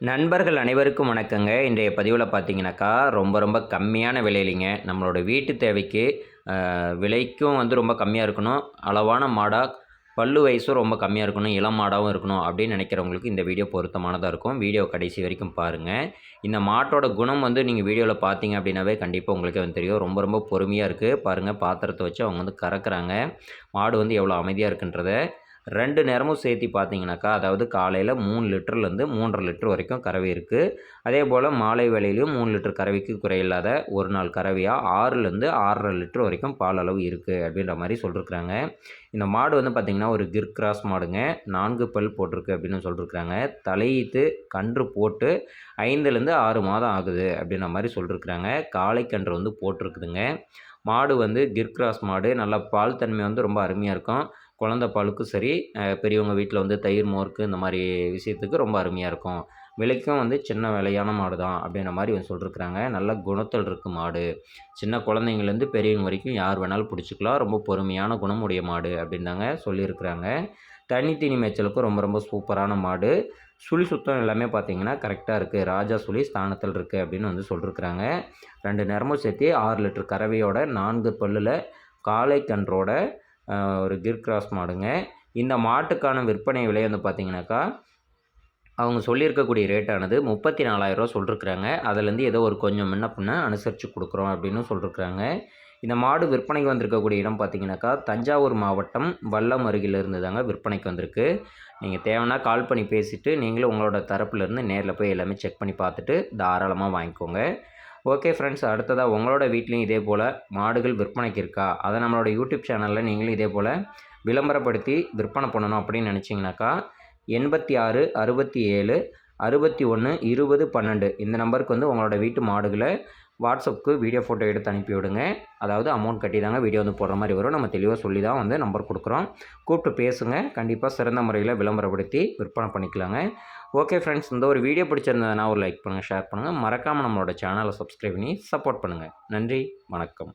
நண்பர்கள் அனைவருக்கும் வணக்கங்க. இன்றைய பதிவில் பார்த்தீங்கன்னாக்கா, ரொம்ப கம்மியான விலையிலங்க நம்மளோட வீட்டு தேவைக்கு விலைக்கும் ரொம்ப கம்மியா இருக்கணும். அளவான மாடா, பல்லு வயசும் ரொம்ப கம்மியா இருக்கணும். இளம் மாடாவும் இருக்கணும் அப்படின்னு நினைக்கிறவங்களுக்கு இந்த வீடியோ பொருத்தமானதா இருக்கும். வீடியோ கடைசி வரைக்கும் பாருங்க. இந்த மாட்டோட குணம் நீங்க வீடியோல பார்த்தீங்க அப்படின்னாவே கண்டிப்பா உங்களுக்கே தெரியும். ரொம்ப பொறுமையா இருக்கு. பாருங்க பாத்திரத்த வச்சு அவங்க கறக்குறாங்க. மாடு எவ்வளோ அமைதியா இருக்குன்றத 2 நேரமும் சேர்த்து பார்த்தீங்கன்னாக்கா, அதாவது காலையில 3 லிட்டர்லேருந்து 3 1/2 லிட்டர் வரைக்கும் கறவை இருக்கு. அதேபோல மாலை வேளையிலயும் 3 லிட்டர் கறவைக்கு குறையில்லாத ஒரு நாள் கறவையா 6லேருந்து 6 1/2 லிட்டர் வரைக்கும் பால் அளவு இருக்கு அப்படின்ற மாரி சொல்லியிருக்கிறாங்க. இந்த மாடு பார்த்தீங்கன்னா, ஒரு கிர் கிராஸ் மாடுங்க. 4 பல் போட்டிருக்கு அப்படின்னு சொல்லியிருக்கிறாங்க. தலையீத்து கன்று போட்டு 5லேருந்து 6 மாதம் ஆகுது அப்படின்ற மாரி சொல்லியிருக்கிறாங்க. காளை கன்று போட்டிருக்குதுங்க. மாடு கிர் கிராஸ் மாடு. நல்லா பால் தன்மை ரொம்ப அருமையா இருக்கும். குழந்த பாலுக்கும் சரி, பெரியவங்க வீட்டில் தயிர், மோருக்கு இந்த மாதிரி விஷயத்துக்கு ரொம்ப அருமையாக இருக்கும். விலைக்கும் சின்ன விலையான மாடு தான் அப்படின்ற மாதிரி சொல்லியிருக்கிறாங்க. நல்ல குணத்தில் இருக்குது மாடு. சின்ன குழந்தைங்கள்லேருந்து பெரியவங்க வரைக்கும் யார் வேணாலும் பிடிச்சிக்கலாம். ரொம்ப பொறுமையான குணமுடைய மாடு அப்படின்னு தாங்க சொல்லியிருக்கிறாங்க. தண்ணி தீனி மேய்ச்சலுக்கும் ரொம்ப சூப்பரான மாடு. சுழி சுத்தம் எல்லாமே பார்த்தீங்கன்னா கரெக்டாக இருக்குது. ராஜா சுழி ஸ்தானத்தில் இருக்குது அப்படின்னு சொல்லியிருக்கிறாங்க. 2 நேரமும் சேர்த்து 6 லிட்டர் கறவையோட 4 பல்லில் காளை கன்றோட ஒரு கிர் கிராஸ் மாடுங்க. இந்த மாட்டுக்கான விற்பனை விலை பார்த்தீங்கன்னாக்கா, அவங்க சொல்லியிருக்கக்கூடிய ரேட்டானது 34,000 சொல்லியிருக்கிறாங்க. அதுலேருந்து ஏதோ ஒரு கொஞ்சம் முன்ன பின்ன அனுசரித்து கொடுக்குறோம் அப்படின்னு சொல்லியிருக்கிறாங்க. இந்த மாடு விற்பனைக்கு வந்திருக்கக்கூடிய இடம் பார்த்தீங்கன்னாக்கா, தஞ்சாவூர் மாவட்டம் வல்லம் அருகிலிருந்து தாங்க விற்பனைக்கு வந்திருக்கு. நீங்கள் தேவைன்னா கால் பண்ணி பேசிவிட்டு நீங்களும் உங்களோட தரப்புலேருந்து நேரில் போய் எல்லாமே செக் பண்ணி பார்த்துட்டு தாராளமாக வாங்கிக்கோங்க. ஓகே ஃப்ரெண்ட்ஸ், அடுத்ததாக உங்களோட வீட்லேயும் இதே போல் மாடுகள் விற்பனைக்கு இருக்கா? அதை நம்மளோட யூடியூப் சேனலில் நீங்களும் இதே போல் விளம்பரப்படுத்தி விற்பனை பண்ணணும் அப்படின்னு நினச்சிங்கனாக்கா 86 67 61 20 12 இந்த நம்பருக்கு உங்களோட வீட்டு மாடுகளை வாட்ஸ்அப்புக்கு வீடியோ ஃபோட்டோ எடுத்து அனுப்பி விடுங்க. அதாவது அமௌண்ட் கட்டி தாங்க வீடியோ போடுற மாதிரி வரும். நம்ம தெளிவாக சொல்லி தான் நம்பர் கொடுக்குறோம். கூப்பிட்டு பேசுங்க. கண்டிப்பாக சிறந்த முறையில் விளம்பரப்படுத்தி விற்பனை பண்ணிக்கலாங்க. ஓகே ஃப்ரெண்ட்ஸ், இந்த ஒரு வீடியோ பிடிச்சிருந்ததுன்னா ஒரு லைக் பண்ணுங்கள், ஷேர் பண்ணுங்கள். மறக்காமல் நம்மளோட சேனலை சப்ஸ்கிரைப் பண்ணி சப்போர்ட் பண்ணுங்கள். நன்றி, வணக்கம்.